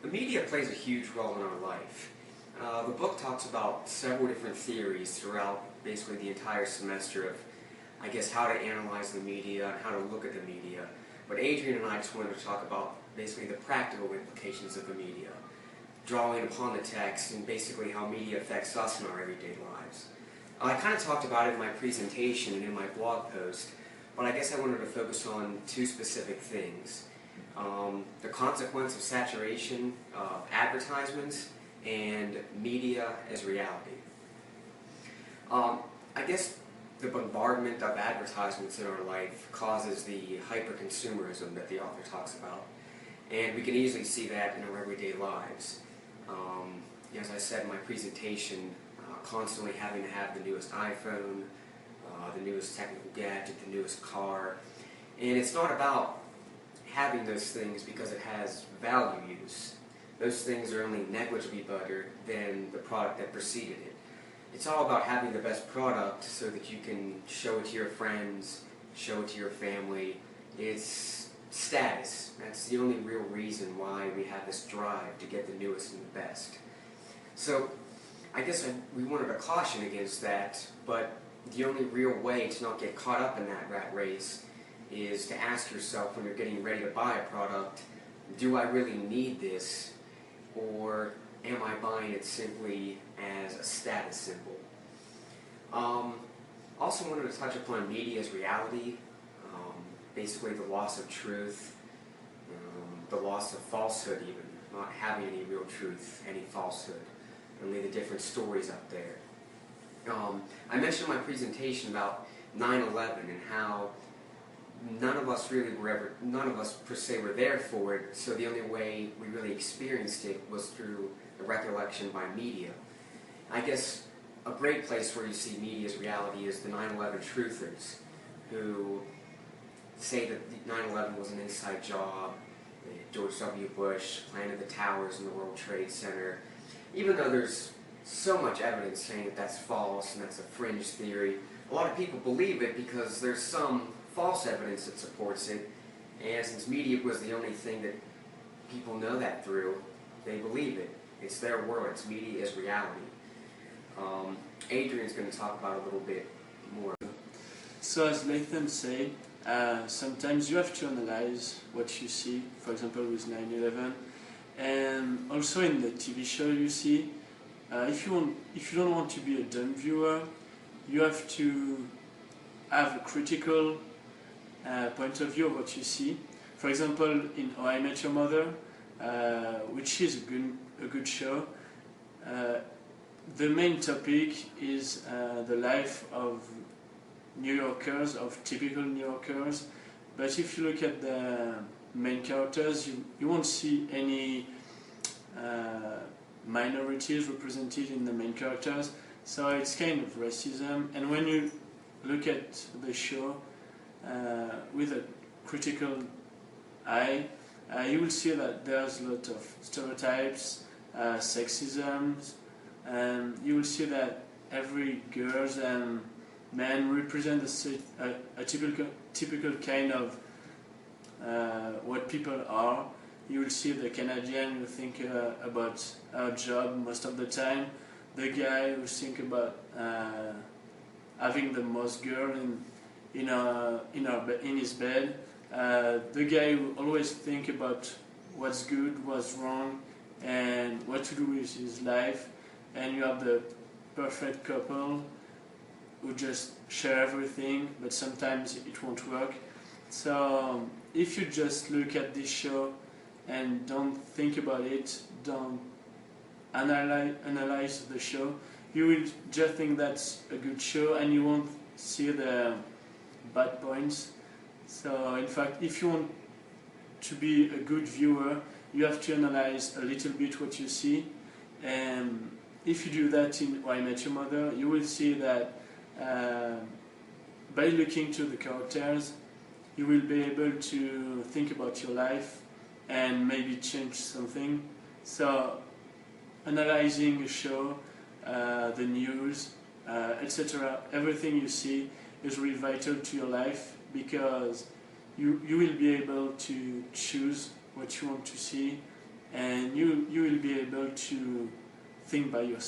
The media plays a huge role in our life. The book talks about several different theories throughout basically the entire semester of, I guess, how to analyze the media and how to look at the media. But Adrian and I just wanted to talk about basically the practical implications of the media, drawing upon the text and basically how media affects us in our everyday lives. I kind of talked about it in my presentation and in my blog post, but I guess I wanted to focus on two specific things. The consequence of saturation of advertisements and media as reality. I guess the bombardment of advertisements in our life causes the hyper-consumerism that the author talks about, and we can easily see that in our everyday lives. As I said in my presentation, constantly having to have the newest iPhone, the newest technical gadget, the newest car, and it's not about having those things because it has value use. Those things are only negligibly better than the product that preceded it. It's all about having the best product so that you can show it to your friends, show it to your family. It's status. That's the only real reason why we have this drive to get the newest and the best. So I guess we wanted to caution against that, but the only real way to not get caught up in that rat race is to ask yourself when you're getting ready to buy a product, do I really need this, or am I buying it simply as a status symbol? Also wanted to touch upon media as reality, basically the loss of truth, the loss of falsehood even, not having any real truth, any falsehood, only the different stories out there. I mentioned in my presentation about 9/11 and how none of us per se were there for it, so the only way we really experienced it was through the recollection by media. I guess a great place where you see media as reality is the 9/11 truthers, who say that 9/11 was an inside job, George W. Bush planted the towers in the World Trade Center, even though there's so much evidence saying that that's false and that's a fringe theory. A lot of people believe it because there's some false evidence that supports it, and since media was the only thing that people know that through, they believe it. It's their world. It's media as reality. Adrian's going to talk about it a little bit more. So as Latham said, sometimes you have to analyze what you see, for example with 9/11, and also in the TV show you see, if you don't want to be a dumb viewer, you have to have a critical point of view of what you see. For example, in How I Met Your Mother, which is a good show, the main topic is the life of New Yorkers, of typical New Yorkers. But if you look at the main characters, you won't see any minorities represented in the main characters. So it's kind of racism. And when you look at the show with a critical eye, you will see that there's a lot of stereotypes, sexism, and you will see that every girl and man represent a typical kind of what people are. You will see the Canadian who think about our job most of the time, the guy who think about having the most girl in his bed, the guy who always think about what's good, what's wrong, and what to do with his life, and you have the perfect couple who just share everything, but sometimes it won't work. So if you just look at this show and don't think about it, don't analyze the show, you will just think that's a good show and you won't see the bad points. So in fact, if you want to be a good viewer, you have to analyze a little bit what you see, and if you do that in How I Met Your Mother, you will see that by looking to the characters, you will be able to think about your life and maybe change something. So analyzing a show, the news, etc., everything you see is really vital to your life, because you will be able to choose what you want to see, and you able to think by yourself.